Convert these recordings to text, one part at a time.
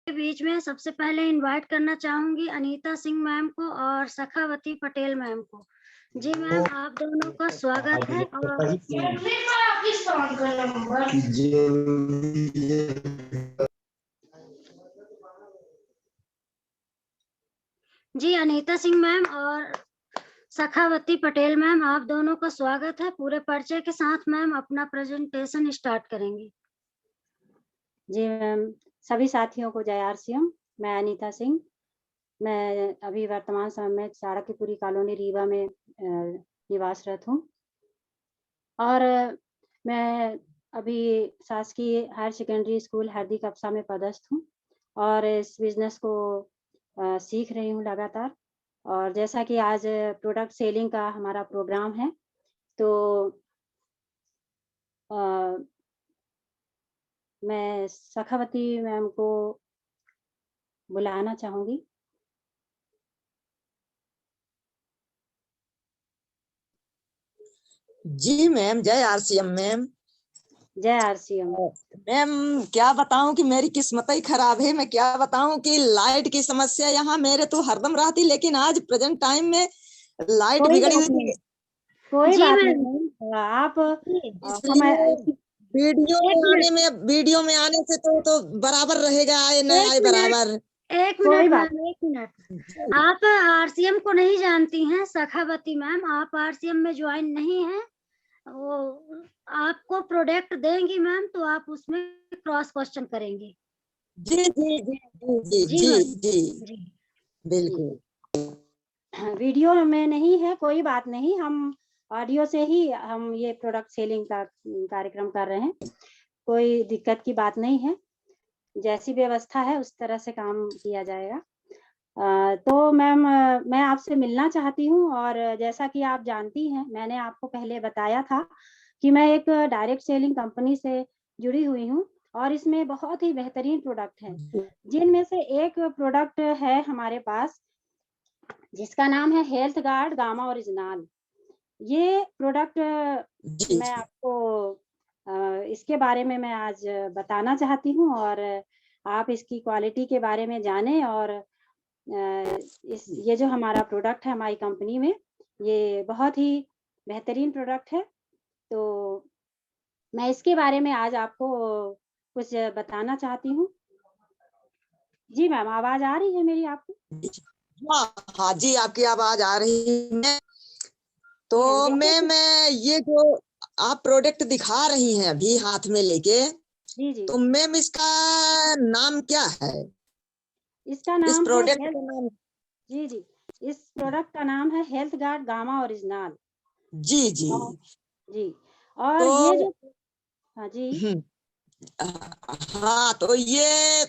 के बीच में सबसे पहले इनवाइट करना चाहूंगी अनीता सिंह मैम को और सखावती पटेल मैम को। जी मैम, आप दोनों का स्वागत है। और जी अनीता सिंह मैम और सखावती पटेल मैम, आप दोनों का स्वागत है। पूरे परिचय के साथ मैम अपना प्रेजेंटेशन स्टार्ट करेंगी। जी मैम, सभी साथियों को जय आरसीएम। मैं अनीता सिंह, मैं अभी वर्तमान समय में चाणक्यपुरी कॉलोनी रीवा में निवासरत हूँ और मैं अभी शासकीय हायर सेकेंडरी स्कूल हरदी कप्सा में पदस्थ हूँ और इस बिजनेस को सीख रही हूँ लगातार। और जैसा कि आज प्रोडक्ट सेलिंग का हमारा प्रोग्राम है, तो मैं सखावती मैम को बुलाना चाहूंगी। जी मैम, जय आरसीएम मैम। जय आरसीएम मैम, क्या बताऊं कि मेरी किस्मत ही खराब है। मैं क्या बताऊं कि लाइट की समस्या यहाँ मेरे तो हरदम रहती, लेकिन आज प्रेजेंट टाइम में लाइट बिगड़ी हुई है। कोई बात नहीं, आप वीडियो में आने से तो बराबर रहेगा, आए न आए बराबर। एक मिनट, आप आरसीएम को नहीं जानती हैं सखावती मैम, आप आरसीएम में ज्वाइन नहीं है। वो आपको प्रोडक्ट देंगी मैम, तो आप उसमें क्रॉस क्वेश्चन करेंगे। जी जी जी जी जी जी जी बिल्कुल। वीडियो में नहीं है, कोई बात नहीं, हम ऑडियो से ही हम ये प्रोडक्ट सेलिंग का कार्यक्रम कर रहे हैं। कोई दिक्कत की बात नहीं है, जैसी व्यवस्था है उस तरह से काम किया जाएगा। तो मैम, मैं आपसे मिलना चाहती हूँ और जैसा कि आप जानती हैं, मैंने आपको पहले बताया था कि मैं एक डायरेक्ट सेलिंग कंपनी से जुड़ी हुई हूँ और इसमें बहुत ही बेहतरीन प्रोडक्ट हैं, जिनमें से एक प्रोडक्ट है हमारे पास जिसका नाम है हेल्थ गार्ड गामा ओरिजिनल। ये प्रोडक्ट मैं आपको इसके बारे में मैं आज बताना चाहती हूँ और आप इसकी क्वालिटी के बारे में जानें। और ये जो हमारा प्रोडक्ट है हमारी कंपनी में, ये बहुत ही बेहतरीन प्रोडक्ट है। तो मैं इसके बारे में आज आपको कुछ बताना चाहती हूँ। जी मैम, आवाज आ रही है मेरी आपको? हाँ जी, आपकी आवाज आ रही है। तो मैम, ये जो आप प्रोडक्ट दिखा रही हैं अभी हाथ में लेके, जी जी, तो मैम इसका नाम क्या है? इसका नाम इस प्रोडक्ट का नाम? जी जी, इस प्रोडक्ट का नाम है हेल्थ गार्ड गामा ओरिजिनल। जी जी जी। और तो ये जो हाँ जी, हाँ, तो ये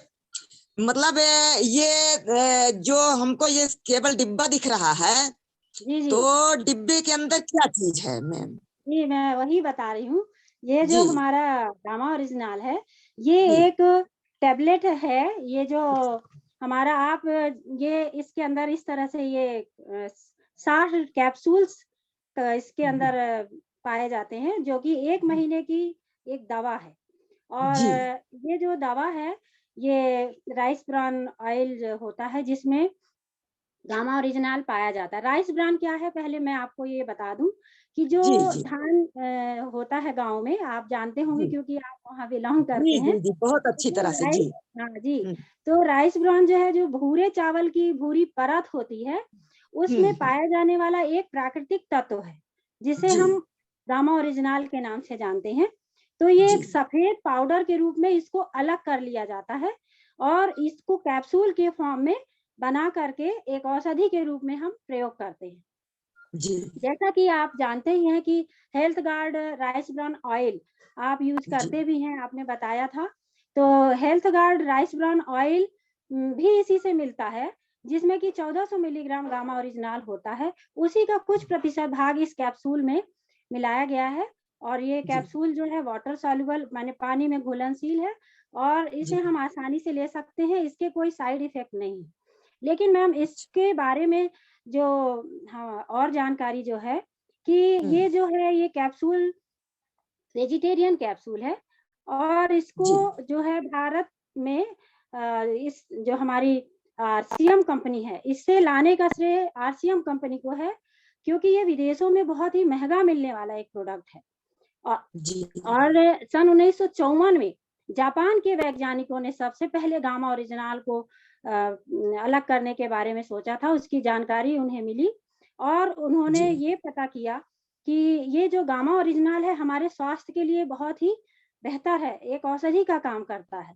मतलब ये जो हमको ये केवल डिब्बा दिख रहा है, जी जी, तो डिब्बे के अंदर क्या चीज है मैम? जी मैं वही बता रही हूँ। ये जो हमारा गामा ओरिजिनल है, ये एक टैबलेट है। ये जो हमारा आप ये इसके अंदर इस तरह से ये 60 कैप्सूल्स इसके अंदर पाए जाते हैं, जो कि 1 महीने की एक दवा है। और ये जो दवा है, ये राइस ब्रान ऑयल जो होता है जिसमें गामा ओरिजिनल पाया जाता है। राइस ब्रान क्या है, पहले मैं आपको ये बता दूं कि जो धान होता है गांव में, आप जानते होंगे क्योंकि आप वहाँ बिलोंग करते हैं। जी, बहुत अच्छी तरह से जी। हाँ जी, तो राइस ब्रान जो है, जो भूरे चावल की भूरी परत होती है, उसमें पाया जाने वाला एक प्राकृतिक तत्व है, जिसे हम गामा ओरिजिनल के नाम से जानते हैं। तो ये एक सफेद पाउडर के रूप में इसको अलग कर लिया जाता है और इसको कैप्सूल के फॉर्म में बना करके एक औषधि के रूप में हम प्रयोग करते हैं। जैसा कि आप जानते ही हैं कि health guard rice bran oil आप यूज करते भी हैं, आपने बताया था। तो health guard rice bran oil भी इसी से मिलता है, जिसमें कि 1400 मिलीग्राम गामा ओरिजिनल होता है। उसी का कुछ प्रतिशत भाग इस कैप्सूल में मिलाया गया है और ये कैप्सूल जो है वाटर सॉल्युबल माने पानी में घुलनशील है और इसे हम आसानी से ले सकते हैं। इसके कोई साइड इफेक्ट नहीं है। लेकिन मैम, इसके बारे में जो और जानकारी जो है कि ये जो है, ये कैप्सूल वेजिटेरियन कैप्सूल है और इसको जो है भारत में इस जो हमारी आरसीएम कंपनी है, इससे लाने का श्रेय आरसीएम कंपनी को है, क्योंकि ये विदेशों में बहुत ही महंगा मिलने वाला एक प्रोडक्ट है। जी और सन 1954 में जापान के वैज्ञानिकों ने सबसे पहले गामा ओरिजिनल को अलग करने के बारे में सोचा था, उसकी जानकारी उन्हें मिली और उन्होंने जी ये पता किया कि ये जो गामा ओरिजिनल है हमारे स्वास्थ्य के लिए बहुत ही बेहतर है, एक औषधि का काम करता है।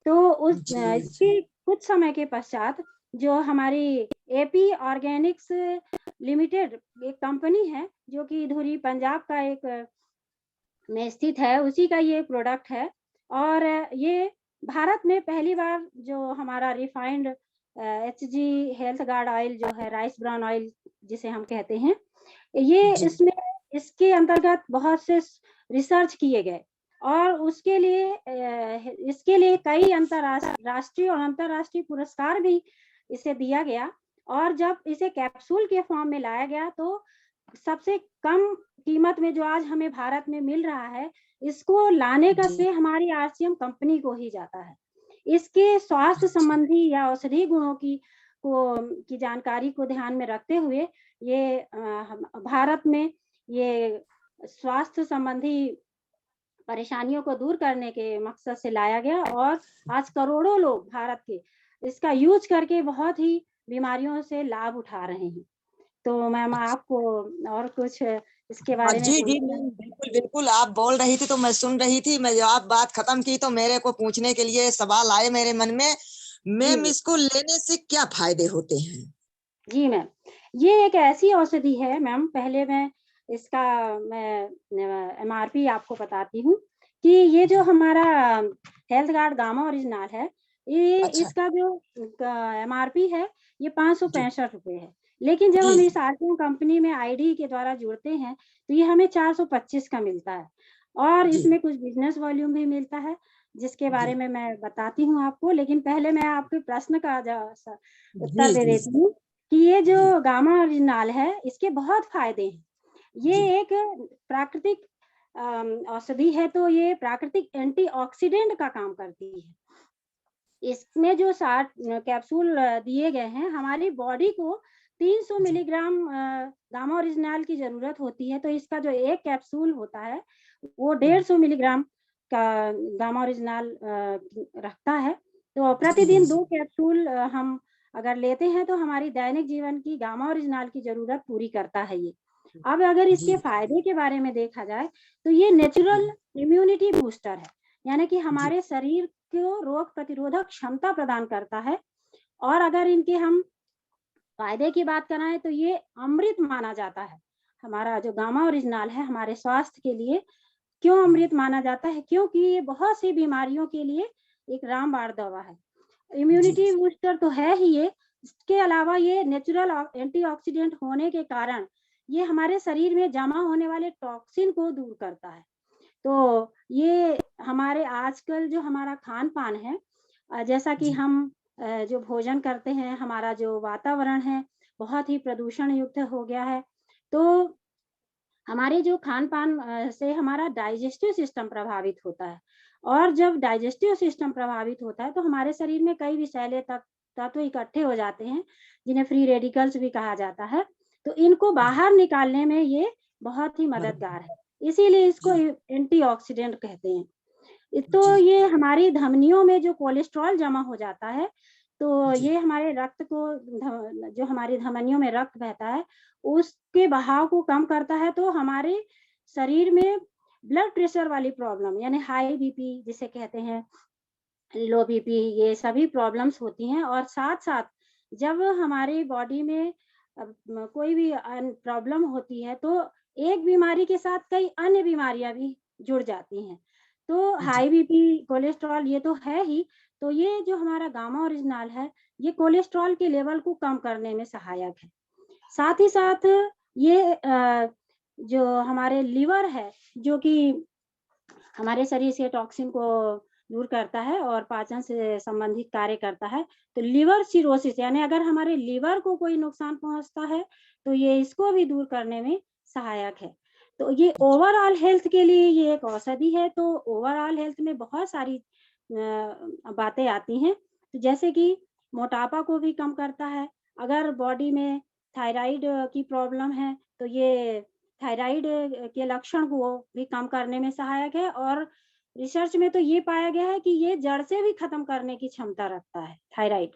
तो उस जी इसके कुछ समय के पश्चात जो हमारी एपी ऑर्गेनिक्स लिमिटेड एक कंपनी है, जो कि धुरी पंजाब का एक में स्थित है, उसी का ये प्रोडक्ट है। और ये भारत में पहली बार जो हमारा refined Hg health guard oil जो है, राइस ब्राउन ऑयल जिसे हम कहते हैं, ये जी इसमें इसके अंतर्गत बहुत से रिसर्च किए गए और उसके लिए इसके लिए कई राष्ट्रीय और अंतर्राष्ट्रीय पुरस्कार भी इसे दिया गया। और जब इसे कैप्सूल के फॉर्म में लाया गया तो सबसे कम कीमत में जो आज हमें भारत में मिल रहा है, इसको लाने का जी श्रेय हमारी आरसीएम कंपनी को ही जाता है। इसके स्वास्थ्य संबंधी या औषधि गुणों की जानकारी को ध्यान में रखते हुए ये भारत में ये स्वास्थ्य संबंधी परेशानियों को दूर करने के मकसद से लाया गया और आज करोड़ों लोग भारत के इसका यूज करके बहुत ही बीमारियों से लाभ उठा रहे हैं। तो मैम आपको और कुछ इसके हाँ बारे में जी जी पूछना है? मैम, बिल्कुल बिल्कुल, आप बोल रही थी तो मैं सुन रही थी। मैं जब आप बात खत्म की तो मेरे को पूछने के लिए सवाल आए मेरे मन में। मैम जी इसको लेने से क्या फायदे होते हैं? जी मैम, ये एक ऐसी औषधि है मैम, पहले मैं इसका मैं एमआरपी आपको बताती हूँ कि ये जो हमारा हेल्थ गार्ड गामा ओरिजिनल है, ये अच्छा इसका जो एमआरपी है ये जी 565 रुपए है। लेकिन जब जी हम इस आरसीएम कंपनी में आईडी के द्वारा जुड़ते हैं तो ये हमें 425 का मिलता है और जी इसमें कुछ बिजनेस वॉल्यूम भी मिलता है, जिसके बारे जी में मैं बताती हूँ आपको। लेकिन पहले मैं आपके प्रश्न का जी उत्तर दे जी देती हूँ कि ये जो जी गामा ओरिजिनल है इसके बहुत फायदे हैं। ये जी एक प्राकृतिक औषधि है, तो ये प्राकृतिक एंटीऑक्सीडेंट का काम करती है। इसमें जो 60 कैप्सूल दिए गए हैं, हमारी बॉडी को 300 जी मिलीग्राम गामा ओरिजिनल की जरूरत होती है, तो इसका जो एक कैप्सूल होता है वो 150 मिलीग्राम का गामा ओरिजिनल रखता है। तो जी प्रतिदिन जी 2 कैप्सूल हम अगर लेते हैं तो हमारी दैनिक जीवन की गामा ओरिजिनल की जरूरत पूरी करता है ये। अब अगर इसके जी फायदे के बारे में देखा जाए तो ये नेचुरल इम्यूनिटी बूस्टर है, यानी कि जी हमारे शरीर को रोग प्रतिरोधक क्षमता प्रदान करता है। और अगर इनके हम फायदे की बात कराएं तो ये अमृत माना जाता है। हमारा जो गामा ओरिजिनल है हमारे स्वास्थ्य के लिए क्यों अमृत माना जाता है, क्योंकि ये बहुत सी बीमारियों के लिए एक रामबाण दवा है। जी इम्यूनिटी बूस्टर तो है ही ये, इसके अलावा ये नेचुरल एंटीऑक्सीडेंट होने के कारण ये हमारे शरीर में जमा होने वाले टॉक्सिन को दूर करता है। तो ये हमारे आजकल जो हमारा खान-पान है, जैसा कि जी हम जो भोजन करते हैं, हमारा जो वातावरण है, बहुत ही प्रदूषण युक्त हो गया है। तो हमारे जो खान-पान से हमारा डाइजेस्टिव सिस्टम प्रभावित होता है और जब डाइजेस्टिव सिस्टम प्रभावित होता है, तो हमारे शरीर में कई विषैले तत्व इकट्ठे हो जाते हैं, जिन्हें फ्री रेडिकल्स भी कहा जाता है। तो इनको बाहर निकालने में ये बहुत ही मददगार है, इसीलिए इसको जी एंटीऑक्सीडेंट कहते हैं। तो जी ये हमारी धमनियों में जो कोलेस्ट्रॉल जमा हो जाता है, तो जी ये हमारे रक्त को जो हमारी धमनियों में रक्त बहता है, उसके बहाव को कम करता है। तो हमारे शरीर में ब्लड प्रेशर वाली प्रॉब्लम यानी हाई बीपी जिसे कहते हैं, लो बीपी, ये सभी प्रॉब्लम्स होती हैं। और साथ-साथ जब हमारी बॉडी में कोई भी प्रॉब्लम होती है तो एक बीमारी के साथ कई अन्य बीमारियां भी जुड़ जाती हैं। तो जी हाई बीपी, कोलेस्ट्रॉल ये तो है ही, तो ये जो हमारा गामा ओरिजिनल है, ये कोलेस्ट्रॉल के लेवल को कम करने में सहायक है। साथ ही साथ ये जो हमारे लिवर है, जो कि हमारे शरीर से टॉक्सिन को दूर करता है और पाचन से संबंधित कार्य करता है। तो लिवर सिरोसिस यानी अगर हमारे लिवर को कोई नुकसान पहुंचता है तो ये इसको भी दूर करने में सहायक है। तो ये ओवरऑल हेल्थ के लिए ये एक औषधि है। तो ओवरऑल हेल्थ में बहुत सारी बातें आती हैं। तो जैसे कि मोटापा को भी कम करता है। अगर बॉडी में थायराइड की प्रॉब्लम है तो ये थायराइड के लक्षण को भी कम करने में सहायक है, और रिसर्च में तो ये पाया गया है कि ये जड़ से भी खत्म करने की क्षमता रखता है थायराइड।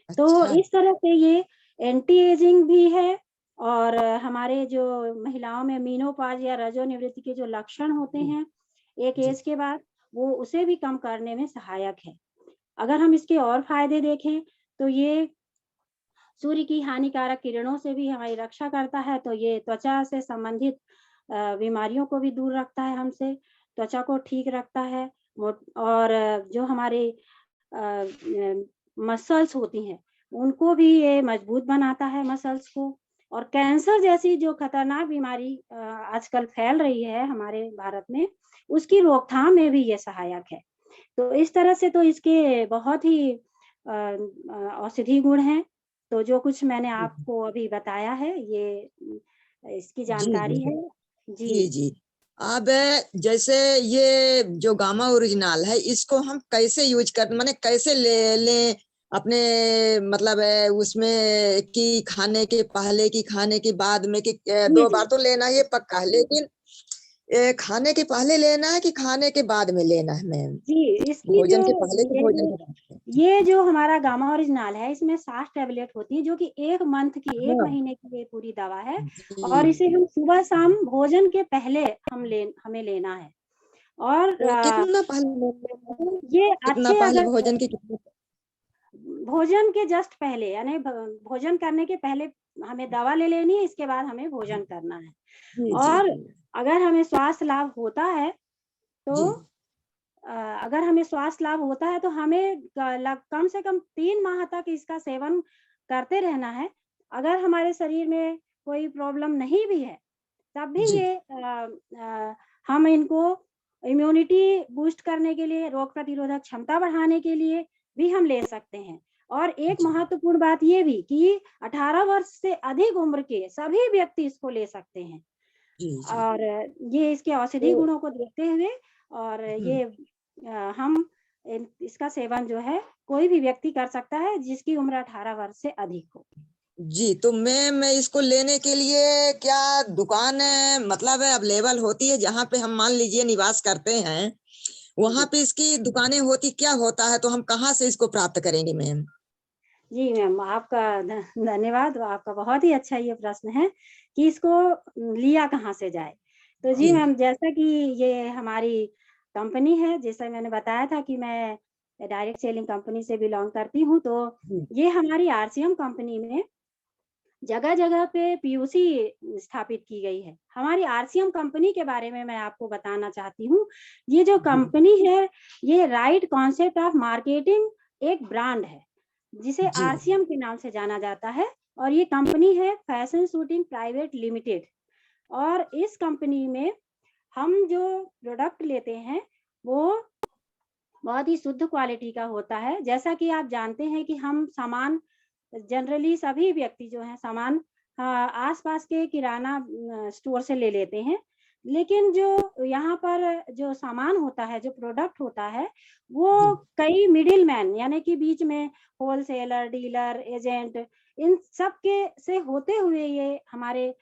तो अच्छा। इस तरह से ये एंटी एजिंग भी है, और हमारे जो महिलाओं में मीनोपॉज या रजोनिवृत्ति के जो लक्षण होते हैं एक जी। एज के बाद, वो उसे भी कम करने में सहायक है। अगर हम इसके और फायदे देखें तो ये सूर्य की हानिकारक किरणों से भी हमारी रक्षा करता है, तो ये त्वचा से संबंधित बीमारियों को भी दूर रखता है हमसे, त्वचा को ठीक रखता है। और जो हमारे मसल्स होती हैं उनको भी ये मजबूत बनाता है, मसल्स को। और कैंसर जैसी जो खतरनाक बीमारी आजकल फैल रही है हमारे भारत में, उसकी रोकथाम में भी ये सहायक है। तो इस तरह से तो इसके बहुत ही औषधि गुण हैं। तो जो कुछ मैंने आपको अभी बताया है ये इसकी जी जी जानकारी है। जी जी। जी। अब जैसे ये जो गामा ओरिजिनल है इसको हम कैसे यूज कर, माने कैसे ले लें अपने, मतलब उसमें कि खाने के पहले की खाने के बाद में कि जी, 2 जी। बार तो लेना ये पक्का है, लेकिन खाने के पहले लेना है कि खाने के बाद में लेना है मैम? जी, इसकी जो भोजन के पहले कि ये भोजन जो के बाद में? ये जो हमारा गामा ओरिजिनल है इसमें 60 टैबलेट होती है, जो कि 1 मंथ की 1 हाँ महीने की ये पूरी दवा है। और जी। इसे हम सुबह-शाम भोजन के पहले हमें लेना है। और तो कितना पहले लेना है? ये कितना अच्छे पहले अगर भोजन के कितना? भोजन के जस्ट पहले, यानी भोजन करने के पहले हमें दवा ले लेनी है, इसके बाद हमें भोजन करना है। जी जी और जी अगर हमें स्वास्थ्य लाभ होता है तो जी अगर हमें स्वास्थ्य लाभ होता है तो हमें कम से कम 3 माह तक इसका सेवन करते रहना है। अगर हमारे शरीर में कोई प्रॉब्लम नहीं भी है तब भी जी ये हम इनको इम्यूनिटी बूस्ट करने के लिए, रोग प्रतिरोधक क्षमता बढ़ाने के लिए भी हम ले सकते हैं। और एक जी महत्वपूर्ण बात ये भी कि 18 वर्ष से अधिक उम्र के सभी व्यक्ति इसको ले सकते हैं। जी जी। और ये इसके औषधि तो गुणों को देखते हुए, और ये हम इसका सेवन जो है कोई भी व्यक्ति कर सकता है जिसकी उम्र 18 वर्ष से अधिक हो। जी, तो मैं इसको लेने के लिए क्या दुकान मतलब अवेलेबल होती है जहाँ पे हम मान लीजिए निवास करते हैं, वहां जी। पे इसकी दुकानें होती, क्या होता है, तो हम कहाँ से इसको प्राप्त करेंगे मैम? जी मैम, आपका धन्यवाद। आपका बहुत ही अच्छा ये प्रश्न है कि इसको लिया कहाँ से जाए। तो जी जी मैम, जैसा कि ये हमारी कंपनी है, जैसा मैंने बताया था कि मैं डायरेक्ट सेलिंग कंपनी से बिलॉन्ग करती हूँ, तो जी ये हमारी आरसीएम कंपनी में जगह-जगह पे पीयूसी स्थापित की गई है। हमारी आरसीएम कंपनी के बारे में मैं आपको बताना चाहती हूँ। ये जो जी कंपनी है, ये राइट कॉन्सेप्ट ऑफ मार्केटिंग एक ब्रांड है, जिसे जी आरसीएम के नाम से जाना जाता है। और ये कंपनी है फैशन शूटिंग प्राइवेट लिमिटेड। और इस कंपनी में हम जो प्रोडक्ट लेते हैं, वो बहुत ही शुद्ध क्वालिटी का होता है। जैसा कि आप जानते हैं कि हम सामान जनरली सभी व्यक्ति जो हैं सामान आस-पास के किराना स्टोर से ले लेते हैं। लेकिन जो यहाँ पर जो सामान होता है, जो प्रोडक्ट होता है, जी वो कई मिडलमैन यानी कि बीच में होलसेलर, डीलर, एजेंट, इन सब के से होते हुए ये हमारे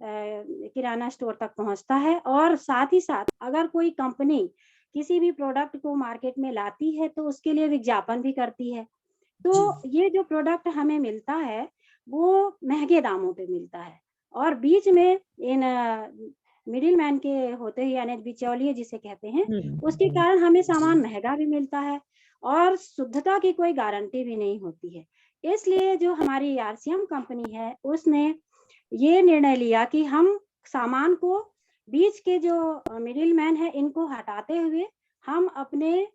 किराना स्टोर तक पहुँचता है। और साथ ही साथ अगर कोई कंपनी किसी भी प्रोडक्ट को मार्केट में लाती है तो उसके लिए विज्ञापन भी करती है। जी तो ये जो प्रोडक्ट हमें मिलता है, वो महँगे दामों पे मिलता है। और बीच में इन मिडलमैन के होते ही, यानी बिचौलिए जिसे कहते हैं, उसके हम्म, कारण हमें जी सामान महँगा भी मिलता है और शुद्धता की कोई गारंटी भी नहीं होती है। इसलिए जो हमारी आरसीएम कंपनी है, उसने ये निर्णय लिया कि हम सामान को बीच के जो मिडलमैन है, इनको हटाते हुए हम अपने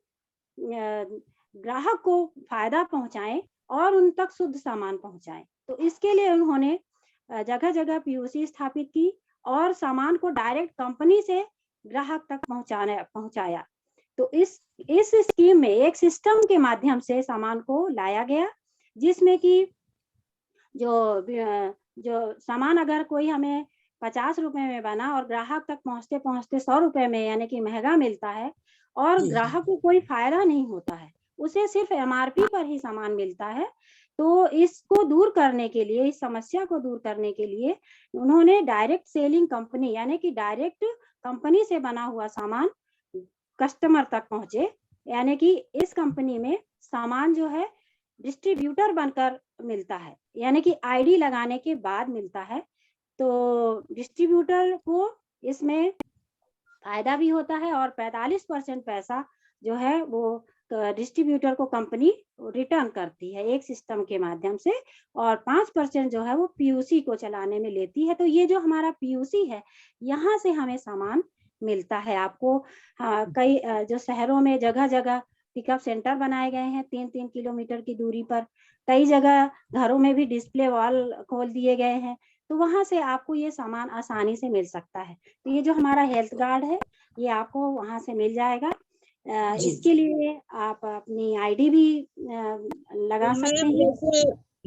ग्राहक को फायदा पहुंचाएं और उन तक शुद्ध सामान पहुंचाएं। तो इसके लिए उन्होंने जगह-जगह पीयूसी स्थापित की और सामान को डायरेक्ट कंपनी से ग्राहक तक पहुंचाया। तो इस स्कीम में एक सिस्टम के माध्यम से सामान को लाया गया, जिसमें कि जो सामान अगर कोई हमें 50 रुपए में बना और ग्राहक तक पहुँचते-पहुँचते 100 रुपए में, यानी कि महँगा मिलता है और जी ग्राहक को कोई फ़ायदा नहीं होता है। उसे सिर्फ MRP पर ही सामान मिलता है। तो इसको दूर करने के लिए, इस समस्या को दूर करने के लिए उन्होंने डायरेक्ट सेलिंग कंपनी, यानी कि डायरेक्ट कंपनी से बना हुआ सामान कस्टमर तक पहुंचे, यानी कि इस कंपनी में सामान जो है डिस्ट्रीब्यूटर बनकर मिलता है, यानी कि आईडी लगाने के बाद मिलता है। तो डिस्ट्रीब्यूटर को इसमें फायदा भी होता है और 45% पैसा जो है वो डिस्ट्रीब्यूटर को कंपनी रिटर्न करती है एक सिस्टम के माध्यम से, और 5% जो है वो PUC को चलाने में लेती है। तो ये जो हमारा PUC है, यहाँ से हमें सामान मिलता है। आपको कई जो शहरों में जगह जगह पिकअप सेंटर बनाए गए हैं 3-3 किलोमीटर की दूरी पर, कई जगह घरों में भी डिस्प्ले वॉल खोल दिए गए हैं, तो वहां से आपको ये सामान आसानी से मिल सकता है। तो ये जो हमारा हेल्थ कार्ड है, ये आपको वहां से मिल जाएगा। इसके लिए आप अपनी आईडी भी लगा सकते हैं।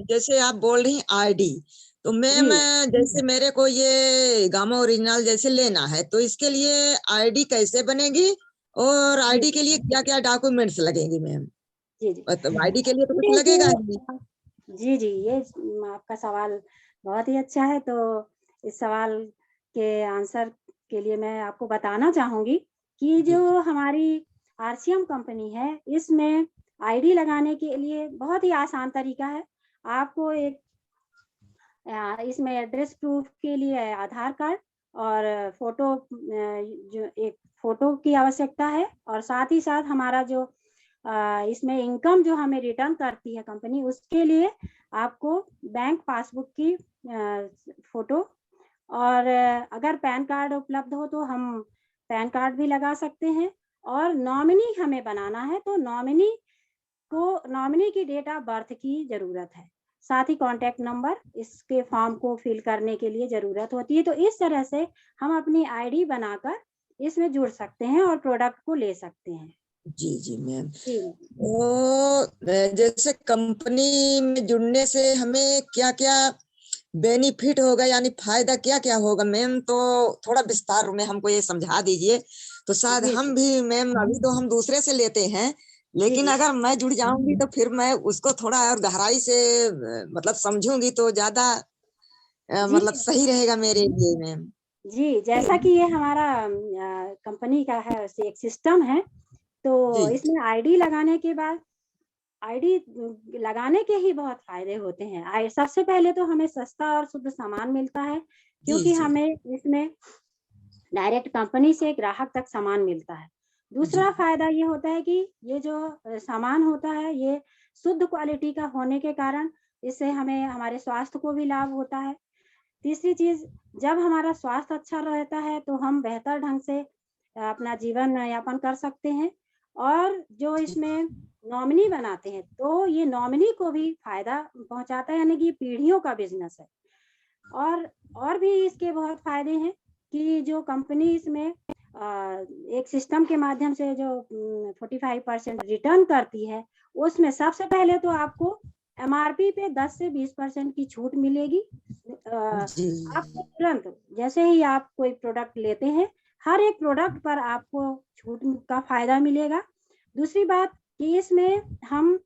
जैसे आप बोल रही आईडी, तो मैम जैसे मेरे को ये गामा ओरिजिनल जैसे लेना है, तो इसके लिए आईडी कैसे बनेगी और आईडी के लिए क्या क्या डॉक्यूमेंट्स लगेंगे मैम? जी जी, मतलब आईडी के लिए तो कुछ लगेगा ही। जी जी, ये आपका सवाल बहुत ही अच्छा है। तो इस सवाल के आंसर के लिए मैं आपको बताना चाहूंगी कि जो हमारी RCM कंपनी है, इसमें आईडी लगाने के लिए बहुत ही आसान तरीका है। आपको एक इसमें एड्रेस प्रूफ के लिए आधार कार्ड और फोटो, जो एक फोटो की आवश्यकता है, और साथ ही साथ हमारा जो इसमें इनकम जो हमें रिटर्न करती है कंपनी, उसके लिए आपको बैंक पासबुक की फोटो, और अगर पैन कार्ड उपलब्ध हो तो हम पैन कार्ड भी लगा सकते हैं। और नॉमिनी हमें बनाना है, तो नॉमिनी की डेट ऑफ बर्थ की जरूरत है, साथ ही कॉन्टैक्ट नंबर इसके फॉर्म को फिल करने के लिए जरूरत होती है। तो इस तरह से हम अपनी आईडी बनाकर इसमें जुड़ सकते हैं और प्रोडक्ट को ले सकते हैं। जी जी मैम। तो जैसे कंपनी में जुड़ने से हमें क्या क्या बेनिफिट होगा, यानी फायदा क्या क्या होगा मैम? तो थोड़ा विस्तार में हमको ये समझा दीजिए, तो शायद हम भी मैम, अभी तो हम दूसरे से लेते हैं, लेकिन अगर मैं जुड़ जाऊंगी तो फिर मैं उसको थोड़ा और गहराई से मतलब समझूंगी तो ज्यादा मतलब सही रहेगा मेरे लिए मैम। जी, जैसा कि ये हमारा कंपनी का है एक सिस्टम है, तो इसमें आईडी लगाने के बाद, आईडी लगाने के ही बहुत फायदे होते हैं। सबसे पहले तो हमें सस्ता और शुद्ध सामान मिलता है, क्योंकि हमें इसमें डायरेक्ट कंपनी से ग्राहक तक सामान मिलता है। दूसरा फायदा ये होता है कि ये जो सामान होता है, ये शुद्ध क्वालिटी का होने के कारण इससे हमें हमारे स्वास्थ्य को भी लाभ होता है। तीसरी चीज, जब हमारा स्वास्थ्य अच्छा रहता है तो हम बेहतर ढंग से अपना जीवन यापन कर सकते हैं। और जो इसमें नॉमिनी बनाते हैं, तो ये नॉमिनी को भी फायदा पहुंचाता है, यानी कि पीढ़ियों का बिजनेस है। और भी इसके बहुत फायदे हैं कि जो कंपनी इसमें एक सिस्टम के माध्यम से जो 45% रिटर्न करती है, उसमें सबसे पहले तो आपको MRP पे 10 से 20% की छूट मिलेगी। आपको तुरंत जैसे ही आप कोई प्रोडक्ट लेते हैं, हर एक प्रोडक्ट पर आपको छूट का फायदा मिलेगा। दूसरी बात कि इसमें हम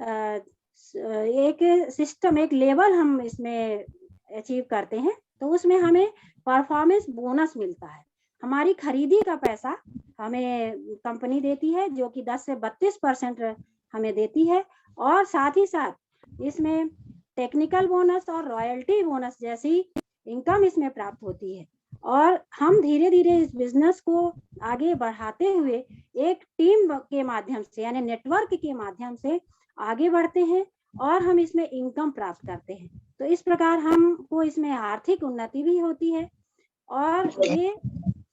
एक सिस्टम, एक लेवल हम इसमें अचीव करते हैं, तो उसमें हमें परफॉर्मेंस बोनस मिलता है। हमारी खरीदी का पैसा हमें कंपनी देती है, जो कि 10 से 32% हमें देती है, और साथ ही साथ इसमें टेक्निकल बोनस और रॉयल्टी बोनस जैसी इनकम इसमें प्राप्त होती है। और हम धीरे धीरे इस बिजनेस को आगे बढ़ाते हुए एक टीम के माध्यम से, यानी नेटवर्क के माध्यम से आगे बढ़ते हैं और हम इसमें इनकम प्राप्त करते हैं। तो इस प्रकार हमको इसमें आर्थिक उन्नति भी होती है। और ये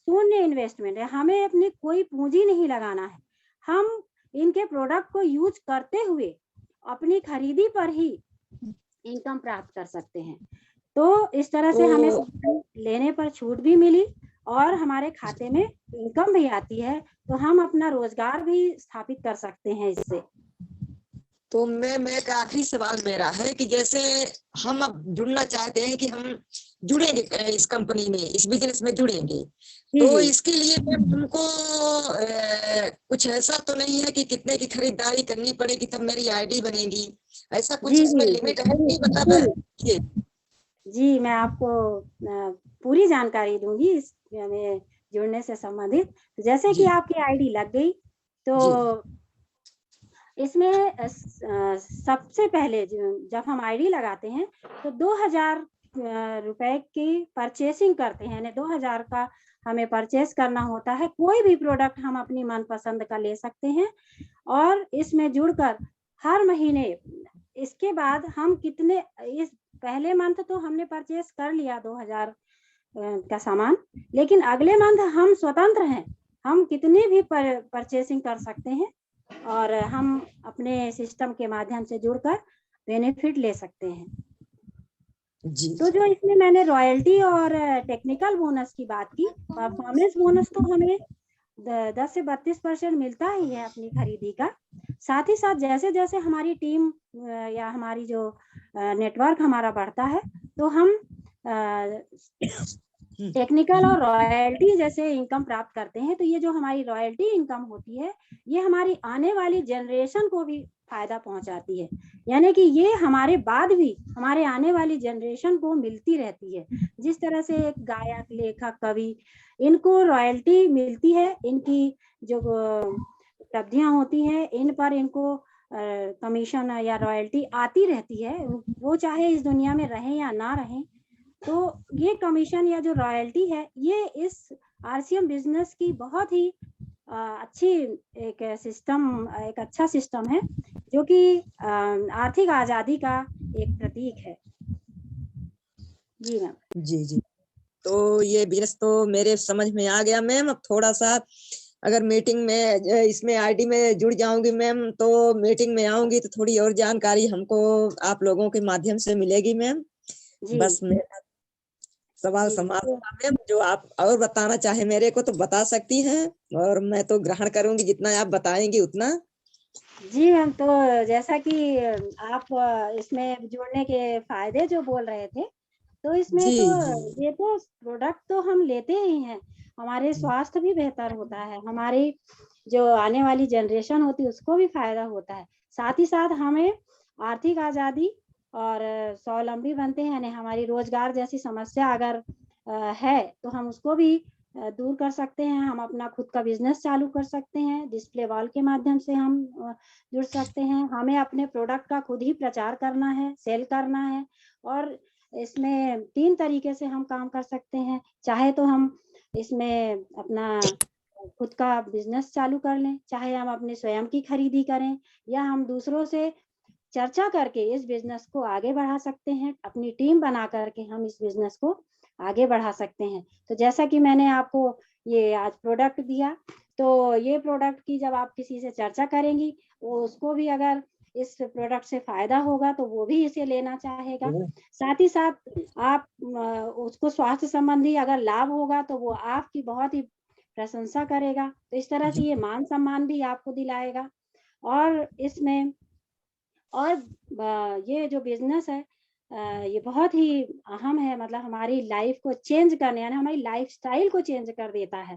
शून्य इन्वेस्टमेंट है, हमें अपनी कोई पूंजी नहीं लगाना है। हम इनके प्रोडक्ट को यूज करते हुए अपनी खरीदी पर ही इनकम प्राप्त कर सकते हैं। तो इस तरह से हमें लेने पर छूट भी मिली और हमारे खाते में इनकम भी आती है, तो हम अपना रोजगार भी स्थापित कर सकते हैं इससे। तो मैं एक आखिरी सवाल मेरा है कि जैसे हम अब जुड़ना चाहते हैं कि हम जुड़ेंगे इस कंपनी में, इस बिजनेस में जुड़ेंगे, जी तो जी इसके लिए मैम हमको कुछ ऐसा तो नहीं है कि कितने की खरीदारी करनी पड़ेगी तब मेरी आईडी बनेगी, ऐसा कुछ जी इसमें जी लिमिट है नहीं, बता बिल्कुल दीजिए। जी, मैं आपको पूरी जानकारी दूंगी इस में जुड़ने से संबंधित। जैसे कि जी आपकी आईडी लग गई तो जी इसमें सबसे पहले जब हम आईडी लगाते हैं तो 2000 रुपए की परचेसिंग करते हैं, यानी 2000 का हमें परचेस करना होता है। कोई भी प्रोडक्ट हम अपनी मनपसंद का ले सकते हैं और इसमें जुड़कर हर महीने, इसके बाद हम कितने, इस पहले मंथ तो हमने परचेस कर लिया 2000 का सामान, लेकिन अगले मंथ हम स्वतंत्र हैं, हम कितनी भी परचेसिंग कर सकते हैं और हम अपने सिस्टम के माध्यम से जुड़कर बेनिफिट ले सकते हैं। जी तो जो इसमें मैंने रॉयल्टी और टेक्निकल बोनस की बात की, परफॉर्मेंस बोनस तो हमें 10 से 32% मिलता ही है अपनी खरीदी का। साथ ही साथ जैसे जैसे हमारी टीम या हमारी जो नेटवर्क हमारा बढ़ता है तो हम टेक्निकल और रॉयल्टी जैसे इनकम प्राप्त करते हैं। तो ये जो हमारी रॉयल्टी इनकम होती है ये हमारी आने वाली जनरेशन को भी फायदा पहुंचाती है, यानी कि ये हमारे बाद भी हमारे आने वाली जनरेशन को मिलती रहती है। जिस तरह से एक गायक, लेखक, कवि, इनको रॉयल्टी मिलती है, इनकी जो उपलब्धियां होती हैं इन पर इनको कमीशन या रॉयल्टी आती रहती है, वो चाहे इस दुनिया में रहें या ना रहें। तो ये कमीशन या जो रॉयल्टी है ये इस आरसीएम बिजनेस की बहुत ही अच्छी एक सिस्टम, एक अच्छा सिस्टम है जो कि आर्थिक आजादी का एक प्रतीक है। जी मैम। जी जी, तो ये बिजनेस तो मेरे समझ में आ गया मैम। अब थोड़ा सा अगर मीटिंग में इसमें आईडी में जुड़ जाऊंगी मैम तो मीटिंग में आऊंगी तो थोड़ी और जानकारी हमको आप लोगों के माध्यम से मिलेगी मैम। जी बस मेरा सवाल जी समाप्त तो हुआ मैम। जो आप और बताना चाहे मेरे को तो बता सकती हैं और मैं तो ग्रहण करूंगी, जितना आप बताएंगी उतना। जी मैम, तो जैसा कि आप इसमें जुड़ने के फायदे जो बोल रहे थे, तो इसमें जी तो जी ये तो प्रोडक्ट तो हम लेते ही हैं, हमारे स्वास्थ्य भी बेहतर होता है, हमारी जो आने वाली जनरेशन होती है उसको भी फायदा होता है। साथ ही साथ हमें आर्थिक आजादी और स्वावलंबी बनते हैं, यानी हमारी रोजगार जैसी समस्या अगर है तो हम उसको भी दूर कर सकते हैं। हम अपना खुद का बिजनेस चालू कर सकते हैं, डिस्प्ले वॉल के माध्यम से हम जुड़ सकते हैं। हमें अपने प्रोडक्ट का खुद ही प्रचार करना है, सेल करना है, और इसमें 3 तरीके से हम काम कर सकते हैं। चाहे तो हम इसमें अपना खुद का बिजनेस चालू कर लें, चाहे हम अपने स्वयं की खरीदी करें, या हम दूसरों से चर्चा करके इस बिजनेस को आगे बढ़ा सकते हैं। अपनी टीम बना करके हम इस बिजनेस को आगे बढ़ा सकते हैं। तो जैसा कि मैंने आपको ये आज प्रोडक्ट दिया, तो ये प्रोडक्ट की जब आप किसी से चर्चा करेंगी, वो उसको भी अगर इस प्रोडक्ट से फायदा होगा तो वो भी इसे लेना चाहेगा। साथ ही साथ आप उसको स्वास्थ्य संबंधी अगर लाभ होगा तो वो आपकी बहुत ही प्रशंसा करेगा। तो इस तरह से ये मान सम्मान भी आपको दिलाएगा। और इसमें और ये जो बिजनेस है ये बहुत ही अहम है, मतलब हमारी लाइफ को चेंज करने, यानी हमारी लाइफ स्टाइल को चेंज कर देता है।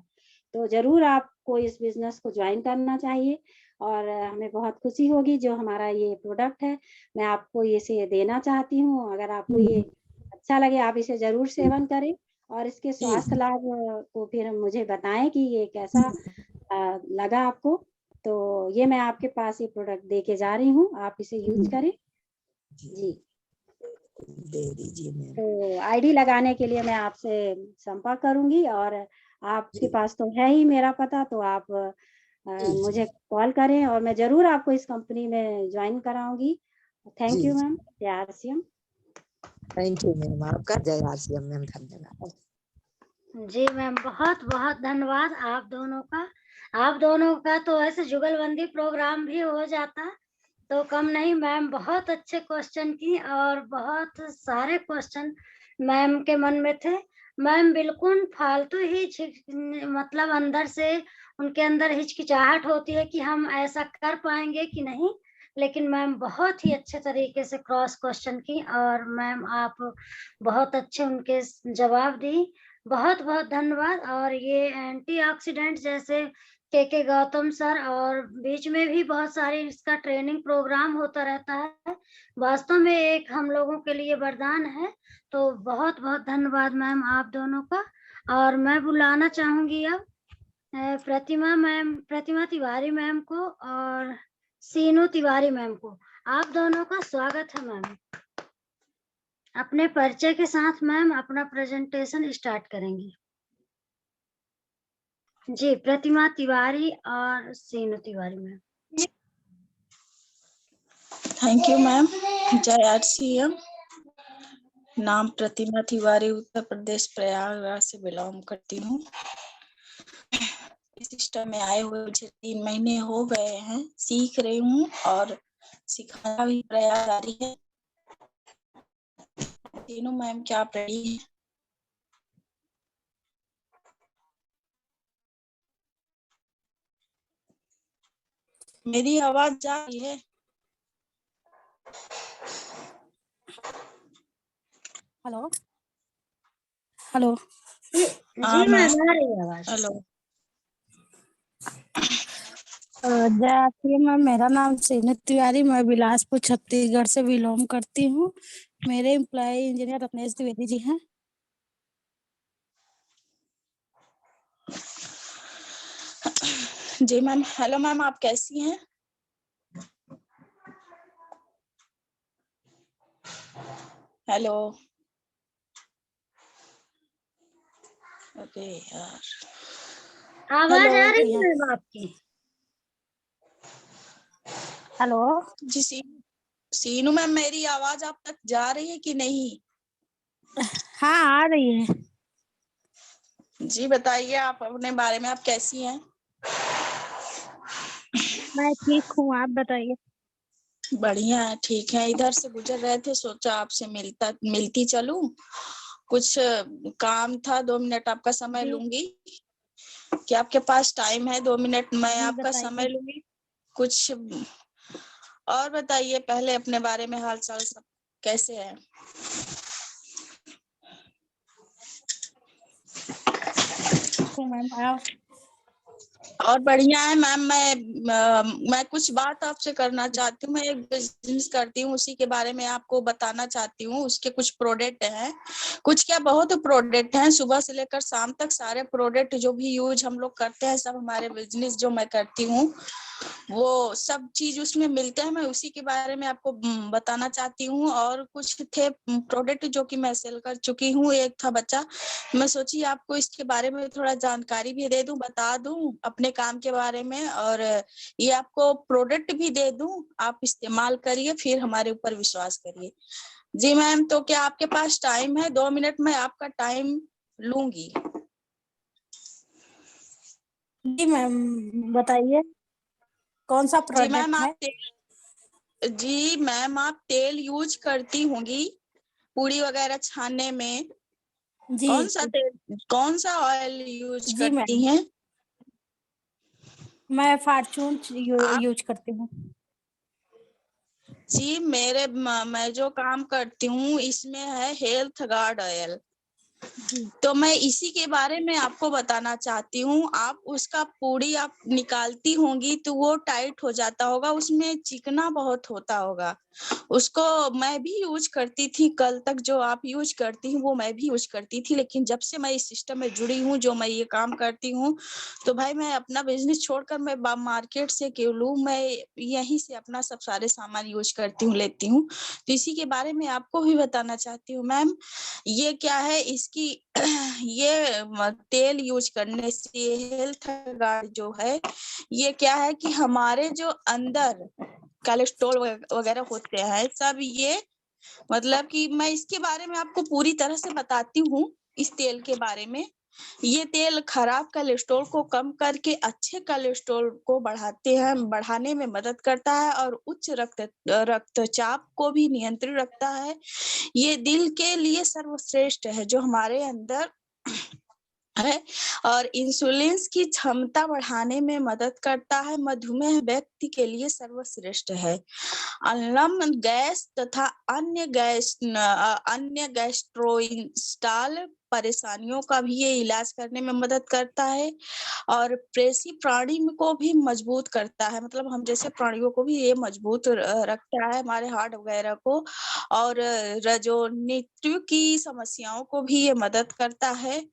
तो जरूर आपको इस बिजनेस को ज्वाइन करना चाहिए और हमें बहुत खुशी होगी जो हमारा ये प्रोडक्ट है मैं आपको इसे देना चाहती हूँ। अगर आपको ये अच्छा लगे आप इसे जरूर सेवन करें और इसके स्वास्थ्य लाभ को फिर मुझे बताएं कि ये कैसा लगा आपको। तो ये मैं आपके पास ये प्रोडक्ट दे के जा रही हूँ, आप इसे यूज करें। जी, दे दीजिए मैम। तो आईडी लगाने के लिए मैं आपसे संपर्क करूंगी और आपके पास तो है ही मेरा पता, तो आप मुझे कॉल करें और मैं जरूर आपको इस कंपनी में ज्वाइन कराऊंगी। Thank you ma'am. जय आरसीएम। थैंक यू मैम, आपका जय आरसीएम मैम, धन्यवाद। जी मैम, बहुत बहुत धन्यवाद आप दोनों का। आप दोनों का तो ऐसे जुगलबंदी प्रोग्राम भी हो जाता तो कम नहीं। मैम बहुत अच्छे क्वेश्चन की और बहुत सारे क्वेश्चन मैम के मन में थे। मैम बिल्कुल फालतू ही मतलब अंदर से उनके अंदर हिचकिचाहट होती है कि हम ऐसा कर पाएंगे कि नहीं, लेकिन मैम बहुत ही अच्छे तरीके से क्रॉस क्वेश्चन की और मैम आप बहुत अच्छे उनके जवाब दी। बहुत बहुत धन्यवाद। और ये एंटीऑक्सीडेंट जैसे के गौतम सर और बीच में भी बहुत सारे इसका ट्रेनिंग प्रोग्राम होता रहता है, वास्तव में एक हम लोगों के लिए वरदान है। तो बहुत बहुत धन्यवाद मैम आप दोनों का। और मैं बुलाना चाहूंगी अब प्रतिमा तिवारी मैम को और सीनू तिवारी मैम को। आप दोनों का स्वागत है मैम। अपने परिचय के साथ मैम अपना प्रेजेंटेशन स्टार्ट करेंगी। जी, प्रतिमा तिवारी और Seenu Tiwari ma'am. Thank you ma'am. जय आरसीएम। नाम प्रतिमा तिवारी, उत्तर प्रदेश प्रयागराज से बिलोंग करती हूँ। इस सिस्टम में आए हुए मुझे 3 महीने हो गए हैं, सीख रही हूँ और सिखाना भी प्रयास जारी है। तीनों मैम क्या आप रेडी हैं? मेरी आवाज जा रही है? Hello hello. जी मैम आ रही है आवाज। हेलो। जय आरती मैम, मेरा नाम सीनू तिवारी, मैं बिलासपुर छत्तीसगढ़ से बिलोंग करती हूँ। मेरे एम्प्लॉय इंजीनियर रत्नेश द्विवेदी जी हैं। जी मैम। हेलो मैम, आप कैसी हैं? हेलो। ओके यार, आवाज हेलो। आ रही है मैम आपकी? हेलो। जी सीनू मैम, मेरी आवाज आप तक जा रही है कि नहीं? हाँ, आ रही है। जी बताइए आप अपने बारे में, आप कैसी हैं? मैं ठीक हूँ, आप बताइए। बढ़िया है, ठीक है। इधर से गुजर रहे थे, सोचा आपसे मिलती चलूं। कुछ काम था, 2 मिनट आपका समय जी। लूंगी। क्या आपके पास टाइम है? 2 मिनट मैं जी आपका बताइए। समय लूंगी। कुछ और बताइए, पहले अपने बारे में, हाल चाल सब कैसे है? मैम आप? और बढ़िया है मैम। मैं कुछ बात आपसे करना चाहती हूँ। मैं एक बिजनेस करती हूँ, उसी के बारे में आपको बताना चाहती हूँ। उसके कुछ प्रोडक्ट हैं, कुछ क्या बहुत प्रोडक्ट हैं। सुबह से लेकर शाम तक सारे प्रोडक्ट जो भी यूज हम लोग करते हैं, सब हमारे बिजनेस जो मैं करती हूँ वो सब चीज उसमें मिलते हैं। मैं उसी के बारे में आपको बताना चाहती हूँ। और कुछ थे प्रोडक्ट जो कि मैं सेल कर चुकी हूँ। एक था बच्चा, मैं सोची आपको इसके बारे में थोड़ा जानकारी भी दे दूं, बता दूं अपने काम के बारे में, और ये आपको प्रोडक्ट भी दे दूं, आप इस्तेमाल करिए, फिर हमारे ऊपर विश्वास करिए। जी मैम, तो क्या आपके पास टाइम है? 2 मिनट में आपका टाइम लूंगी। जी मैम बताइए, कौन सा जी मैम, प्रोडक्ट है? जी मैम, आप तेल यूज करती होंगी पूरी वगैरह छानने में। जी कौन सा तेल, कौन सा ऑयल यूज जी करती मैम, हैं मैं फॉर्चून आप? यूज करती हूँ। जी मैं जो काम करती हूँ इसमें है हेल्थ गार्ड ऑयल। जी तो मैं इसी के बारे में आपको बताना चाहती हूँ। आप उसका पूरी आप निकालती होंगी तो वो टाइट हो जाता होगा, उसमें चिकना बहुत होता होगा। उसको मैं भी यूज करती थी, कल तक जो आप यूज करती हैं वो मैं भी यूज करती थी। लेकिन जब से मैं इस सिस्टम में जुड़ी हूँ, जो मैं ये काम करती हूँ, तो भाई मैं अपना बिजनेस छोड़कर मैं मार्केट से क्यों लूं, मैं यहीं से अपना सब सारे सामान यूज करती हूँ, लेती हूँ। तो इसी के बारे में आपको भी बताना चाहती हूँ मैम। ये क्या है इसकी ये तेल यूज करने से हेल्थ गार्ड जो है, ये क्या है कि हमारे जो अंदर कोलेस्ट्रॉल वगैरह होते हैं सब, ये मतलब कि मैं इसके बारे में आपको पूरी तरह से बताती हूँ। इस तेल के बारे में, ये तेल खराब कोलेस्ट्रॉल को कम करके अच्छे कोलेस्ट्रॉल को बढ़ाने में मदद करता है, और उच्च रक्तचाप को भी नियंत्रित रखता है। ये दिल के लिए सर्वश्रेष्ठ है। जो हमारे अंदर है और इंसुलिन की क्षमता बढ़ाने में मदद करता है। मधुमेह व्यक्ति के लिए सर्वश्रेष्ठ है। अम्ल गैस तथा अन्य गैस्ट्रोइंटेस्टाइनल परेशानियों का भी ये इलाज करने में मदद करता है और पेशी प्राणी को भी मजबूत करता है। मतलब हम जैसे प्राणियों को भी ये मजबूत रखता है, हमारे हार्ट वगैरह को, और रजोनित्व की समस्याओं को भी ये मदद करता है।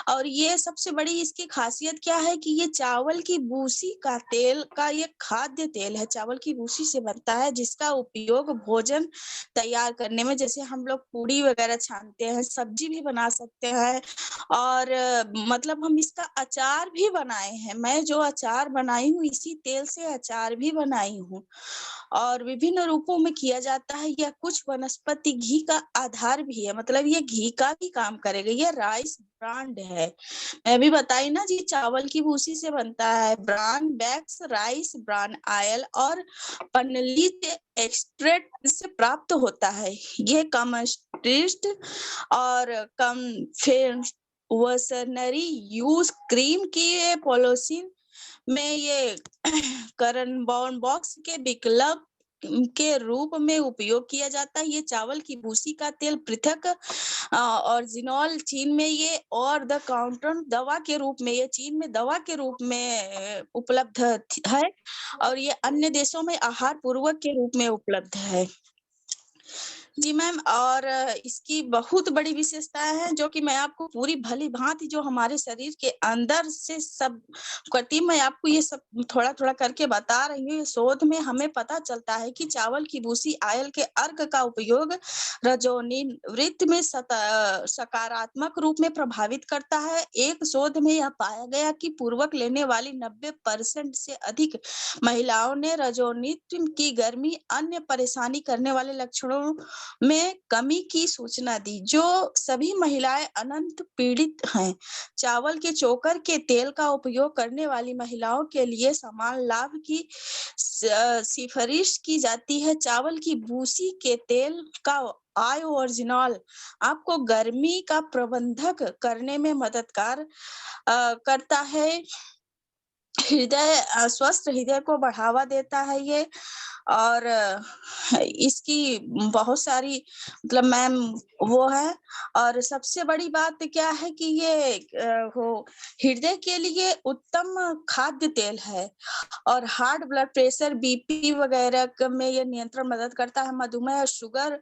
और ये सबसे बड़ी इसकी खासियत क्या है कि ये चावल की भूसी का तेल का ये खाद्य तेल है, चावल की भूसी से बनता है, जिसका उपयोग भोजन तैयार करने में, जैसे हम लोग पूड़ी वगैरह छानते हैं, सब्जी भी बना सकते हैं और मतलब हम इसका अचार भी बनाए हैं। मैं जो अचार बनाई हूँ इसी तेल से अचार भी बनाई हूँ और विभिन्न रूपों में किया जाता है। यह कुछ वनस्पति घी का आधार भी है, मतलब ये घी का भी काम करेगा। ये राइस ब्रांड है, मैं भी बताई ना जी, चावल की भूसी से बनता है। Bran wax rice bran oil और पनलीत एक्सट्रैक्ट से प्राप्त होता है। ये कम स्ट्रिस्ट और कम वसनरी यूज क्रीम की पॉलिसीन में ये करन बॉक्स के विकल्प के रूप में उपयोग किया जाता है। ये चावल की भूसी का तेल पृथक ओरिजिनल चीन में ये और द काउंटर दवा के रूप में, ये चीन में दवा के रूप में उपलब्ध है और ये अन्य देशों में आहार पूर्वक के रूप में उपलब्ध है। जी मैम, और इसकी बहुत बड़ी विशेषताएं हैं जो कि मैं आपको पूरी भली भांति जो हमारे शरीर के अंदर से सब करती, मैं आपको ये सब थोड़ा थोड़ा करके बता रही हूँ। शोध में हमें पता चलता है कि चावल की भूसी आयल के अर्क का उपयोग रजोनिवृत्त में सकारात्मक रूप में प्रभावित करता है। एक शोध में यह पाया गया कि पूर्वक लेने वाली 90% से अधिक महिलाओं ने रजोनिवृत्त की गर्मी अन्य परेशानी करने वाले लक्षणों में कमी की सूचना दी। जो सभी महिलाएं अनंत पीड़ित हैं, चावल के चोकर के तेल का उपयोग करने वाली महिलाओं के लिए समान लाभ की सिफारिश की जाती है। चावल की भूसी के तेल का ओरिजिनल आपको गर्मी का प्रबंधक करने में मददगार करता है। स्वस्थ हृदय को बढ़ावा देता है ये, और इसकी बहुत सारी मतलब मैम वो है। और सबसे बड़ी बात क्या है कि ये हृदय के लिए उत्तम खाद्य तेल है और हार्ट ब्लड प्रेशर बीपी वगैरह में ये नियंत्रण मदद करता है। मधुमेह शुगर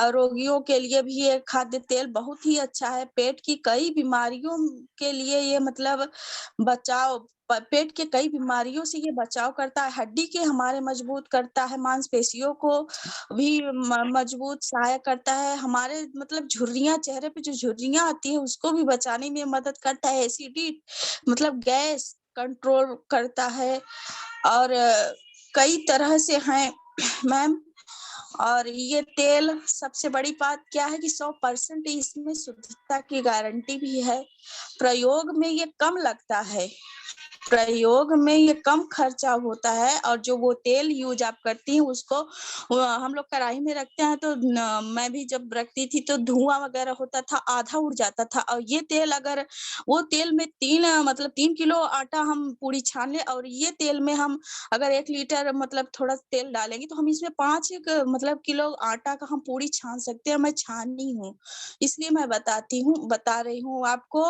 रोगियों के लिए भी ये खाद्य तेल बहुत ही अच्छा है। पेट की कई बीमारियों के लिए ये मतलब बचाव, पेट के कई बीमारियों से ये बचाव करता है। हड्डी के हमारे मजबूत करता है, मांसपेशियों को भी मजबूत सहायक करता है। हमारे मतलब झुर्रियां, चेहरे पे जो झुर्रियां आती है उसको भी बचाने में मदद करता है। एसिडिटी मतलब गैस कंट्रोल करता है और कई तरह से हैं मैम। और ये तेल सबसे बड़ी बात क्या है कि 100% इसमें शुद्धता की गारंटी भी है। प्रयोग में ये कम लगता है, प्रयोग में ये कम खर्चा होता है। और जो वो तेल यूज आप करती हैं उसको हम लोग कढ़ाई में रखते हैं तो मैं भी जब रखती थी तो धुआं वगैरह होता था, आधा उड़ जाता था। और ये तेल अगर वो तेल में 3 किलो आटा हम पूरी छान ले और ये तेल में हम अगर 1 लीटर मतलब थोड़ा तेल डालेंगे तो हम इसमें 5 मतलब किलो आटा का हम पूरी छान सकते हैं। मैं छानी हूँ इसलिए मैं बता रही हूँ आपको।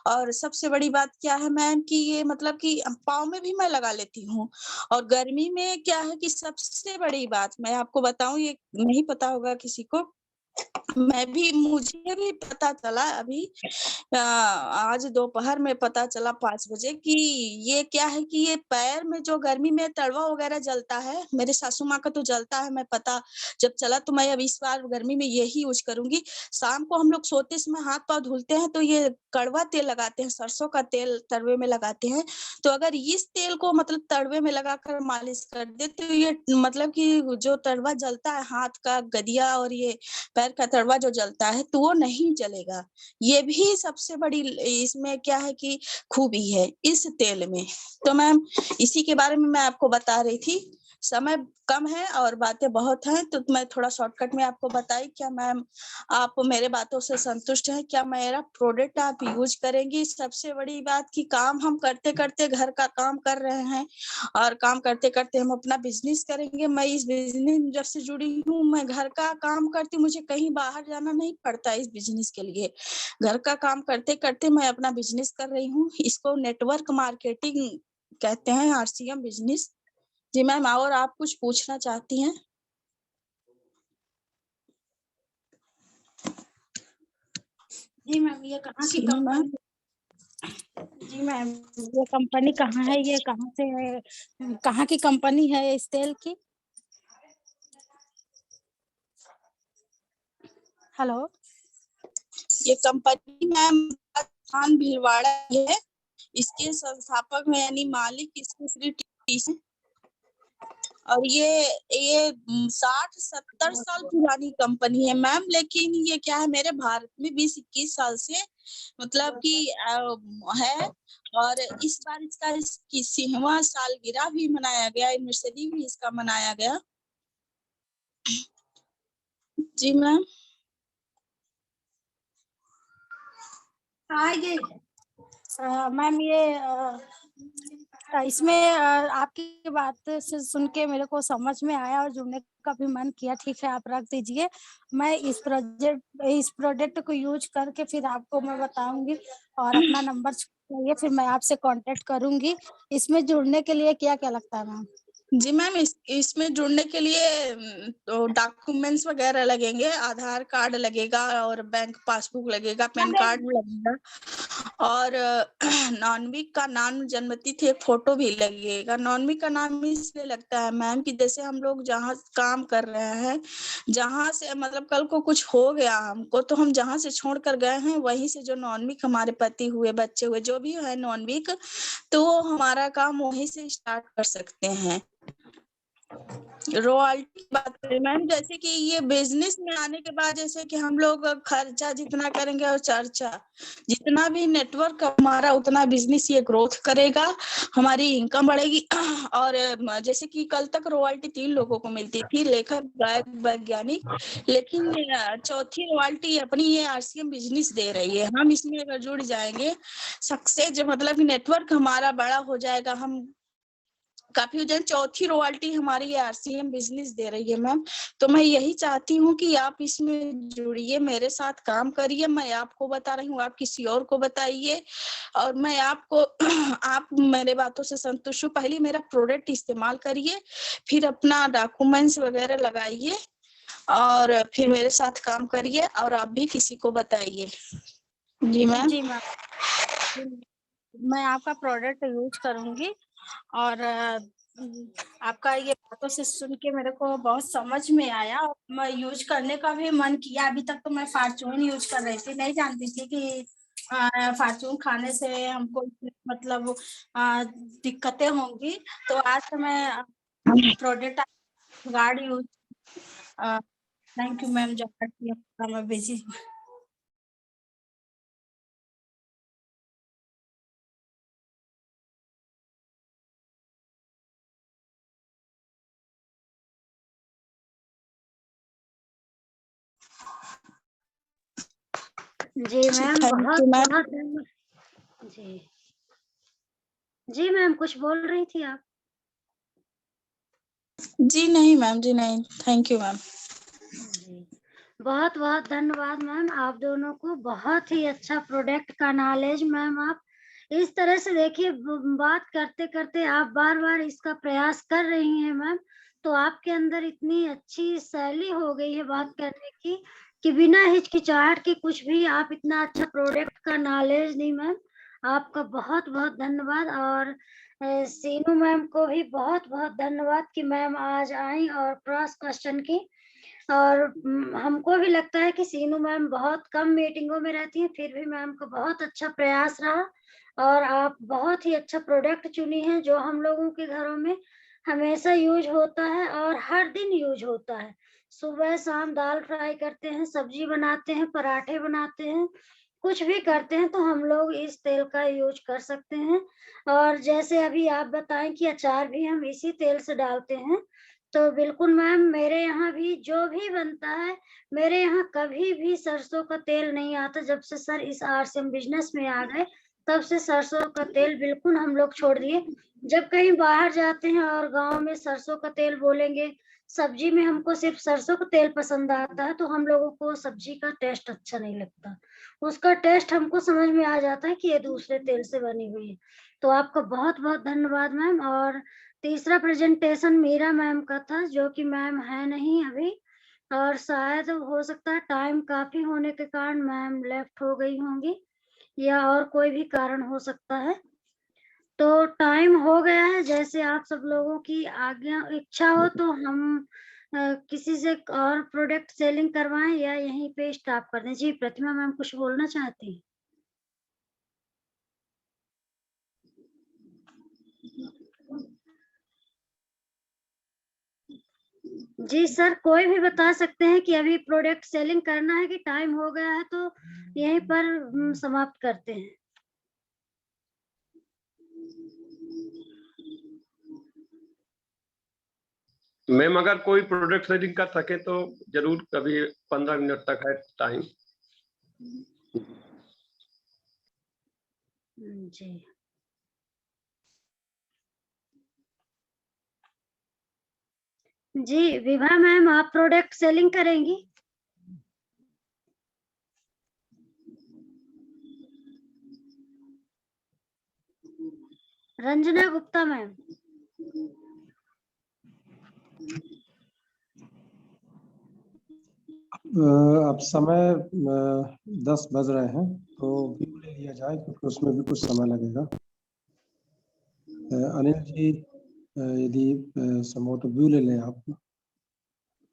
और सबसे बड़ी बात क्या है मैम कि ये मतलब कि पाँव में भी मैं लगा लेती हूँ। और गर्मी में क्या है कि सबसे बड़ी बात मैं आपको बताऊं, ये नहीं पता होगा किसी को, मुझे भी पता चला अभी आज दोपहर में पता चला 5 बजे कि ये क्या है कि ये पैर में जो गर्मी में तड़वा वगैरह जलता है, मेरे सासू माँ का तो जलता है, मैं पता जब चला तो मैं अब इस बार गर्मी में यही यूज करूंगी। शाम को हम लोग सोते समय हाथ पाँव धुलते हैं तो ये कड़वा तेल लगाते हैं, सरसों का तेल तड़वे में लगाते हैं। तो अगर इस तेल को मतलब तड़वे में लगाकर मालिश कर दे तो ये मतलब कि जो तड़वा जलता है हाथ का गदिया और ये पैर का तड़वा जो जलता है तो वो नहीं जलेगा। ये भी सबसे बड़ी इसमें क्या है कि खूबी है इस तेल में। तो मैम इसी के बारे में मैं आपको बता रही थी। समय कम है और बातें बहुत हैं, तो मैं थोड़ा शॉर्टकट में आपको बताई। क्या मैम आप मेरे बातों से संतुष्ट हैं? क्या मेरा प्रोडक्ट आप यूज करेंगी? सबसे बड़ी बात कि काम हम करते करते घर का काम कर रहे हैं और काम करते करते हम अपना बिजनेस करेंगे। मैं इस बिजनेस में जब से जुड़ी हूँ, मैं घर का काम करती हूँ, मुझे कहीं बाहर जाना नहीं पड़ता इस बिजनेस के लिए। घर का काम करते करते मैं अपना बिजनेस कर रही हूँ। इसको नेटवर्क मार्केटिंग कहते हैं, आरसीएम बिजनेस। जी मैम, और आप कुछ पूछना चाहती हैं? जी मैम, ये कहाँ की सुनो मैम। कंपनी? जी मैम, ये कंपनी कहाँ है? ये कहाँ से है? कहाँ की कंपनी है इस तेल की? हेलो। ये कंपनी मैम राजस्थान भीलवाड़ा की है। इसके संस्थापक में यानी मालिक इसके श्री टी हैं। और ये 60-70 साल पुरानी कंपनी है मैम। लेकिन ये क्या है, मेरे भारत में 20-21 साल से मतलब कि है। और इस बार इसका 21वां सालगिरह भी मनाया गया, एनिवर्सरी भी इसका मनाया गया। जी मैम। मैम, इसमें आपकी बात से सुन के मेरे को समझ में आया और जुड़ने का भी मन किया। ठीक है, आप रख दीजिए। मैं इस प्रोडक्ट को यूज करके फिर आपको मैं बताऊंगी और अपना नंबर चाहिए, फिर मैं आपसे कांटेक्ट करूंगी। इसमें जुड़ने के लिए क्या क्या लगता है मैम? जी मैम, इसमें जुड़ने के लिए तो डॉक्यूमेंट्स वगैरह लगेंगे। आधार कार्ड लगेगा और बैंक पासबुक लगेगा, पैन कार्ड लगेगा और नॉनविक का नाम, जन्मतिथि, एक फोटो भी लगेगा। नॉनविक का नाम इसलिए लगता है मैम कि जैसे हम लोग जहाँ काम कर रहे हैं, जहाँ से मतलब कल को कुछ हो गया हमको, तो हम जहाँ से छोड़ कर गए हैं वहीं से जो नॉनविक हमारे पति हुए, बच्चे हुए, जो भी है नॉनविक, तो वो हमारा काम वहीं से स्टार्ट कर सकते हैं। रॉयल्टी की बात करें मैम, जैसे कि ये बिजनेस में आने के बाद जैसे कि हम लोग खर्चा जितना करेंगे और चर्चा जितना भी नेटवर्क हमारा, उतना बिजनेस ये ग्रोथ करेगा, हमारी इनकम बढ़ेगी। और जैसे कि कल तक रॉयल्टी 3 लोगों को मिलती थी, लेखक, गायक, वैज्ञानिक। लेकिन चौथी रॉयल्टी अपनी ये आरसीएम बिजनेस दे रही है। हम इसमें अगर जुड़ जाएंगे, सक्सेस मतलब नेटवर्क हमारा बड़ा हो जाएगा, हम काफी हो जाए। चौथी रॉयल्टी हमारी ये आरसीएम बिजनेस दे रही है मैम। तो मैं यही चाहती हूँ कि आप इसमें जुड़िए, मेरे साथ काम करिए। मैं आपको बता रही हूँ, आप किसी और को बताइए। और मैं आपको आप मेरे बातों से संतुष्ट हो, पहले मेरा प्रोडक्ट इस्तेमाल करिए, फिर अपना डॉक्यूमेंट्स वगैरह लगाइए और फिर मेरे साथ काम करिए और आप भी किसी को बताइए। जी मैम। जी मैम, मैं आपका प्रोडक्ट यूज करूंगी और आपका ये बातों से सुन के मेरे को बहुत समझ में आया और मैं यूज करने का भी मन किया। अभी तक तो मैं फार्चून यूज कर रही थी, नहीं जानती थी कि फार्चून खाने से हमको मतलब दिक्कतें होंगी। तो आज तो मैं product guard use. Thank you ma'am, जो मैं बिजी। जी मैम, थैंक बहुत यू मैम। बहुत धन्यवाद। जी जी मैम, कुछ बोल रही थी आप? जी नहीं मैम, जी नहीं, थैंक यू मैम। जी, बहुत बहुत धन्यवाद मैम, आप दोनों को। बहुत ही अच्छा प्रोडक्ट का नॉलेज मैम। आप इस तरह से देखिए, बात करते करते आप बार बार इसका प्रयास कर रही हैं मैम, तो आपके अंदर इतनी अच्छी शैली हो गई है बात करने की कि बिना हिचकिचाहट के कुछ भी आप इतना अच्छा प्रोडक्ट का नॉलेज दी मैम। आपका बहुत बहुत धन्यवाद। और सीनू मैम को भी बहुत बहुत धन्यवाद कि मैम आज आई और क्रॉस क्वेश्चन की। और हमको भी लगता है कि सीनू मैम बहुत कम मीटिंगों में रहती हैं, फिर भी मैम का बहुत अच्छा प्रयास रहा और आप बहुत ही अच्छा प्रोडक्ट चुनी है जो हम लोगों के घरों में हमेशा यूज होता है और हर दिन यूज होता है। सुबह शाम दाल फ्राई करते हैं, सब्जी बनाते हैं, पराठे बनाते हैं, कुछ भी करते हैं तो हम लोग इस तेल का यूज कर सकते हैं। और जैसे अभी आप बताएं कि अचार भी हम इसी तेल से डालते हैं, तो बिल्कुल मैम, मेरे यहाँ भी जो भी बनता है, मेरे यहाँ कभी भी सरसों का तेल नहीं आता। जब से सर इस आरसीएम बिजनेस में आ गए, तब से सरसों का तेल बिल्कुल हम लोग छोड़ दिए। जब कहीं बाहर जाते हैं और गांव में सरसों का तेल बोलेंगे, सब्जी में हमको सिर्फ सरसों का तेल पसंद आता है, तो हम लोगों को सब्जी का टेस्ट अच्छा नहीं लगता। उसका टेस्ट हमको समझ में आ जाता है कि ये दूसरे तेल से बनी हुई है। तो आपका बहुत बहुत धन्यवाद मैम। और तीसरा प्रेजेंटेशन मीरा मैम का था, जो कि मैम है नहीं अभी, और शायद हो सकता है टाइम काफी होने के कारण मैम लेफ्ट हो गई होंगी, या और कोई भी कारण हो सकता है। तो टाइम हो गया है, जैसे आप सब लोगों की आज्ञा इच्छा हो तो हम किसी से और प्रोडक्ट सेलिंग करवाएं या यहीं पे स्टॉप कर दें। जी प्रतिमा मैम कुछ बोलना चाहती हैं? जी सर, कोई भी बता सकते हैं कि अभी प्रोडक्ट सेलिंग करना है कि टाइम हो गया है, तो यहीं पर समाप्त करते हैं। मैम अगर कोई प्रोडक्ट सेलिंग कर सके तो जरूर, कभी 15 मिनट तक है टाइम। जी जी विभा मैम, आप प्रोडक्ट सेलिंग करेंगी? रंजना गुप्ता मैम। अब समय 10 बज रहे हैं, तो व्यू ले लिया जाए क्योंकि उसमें भी कुछ समय लगेगा। अनिल जी, यदि संभव तो व्यू ले लें आप।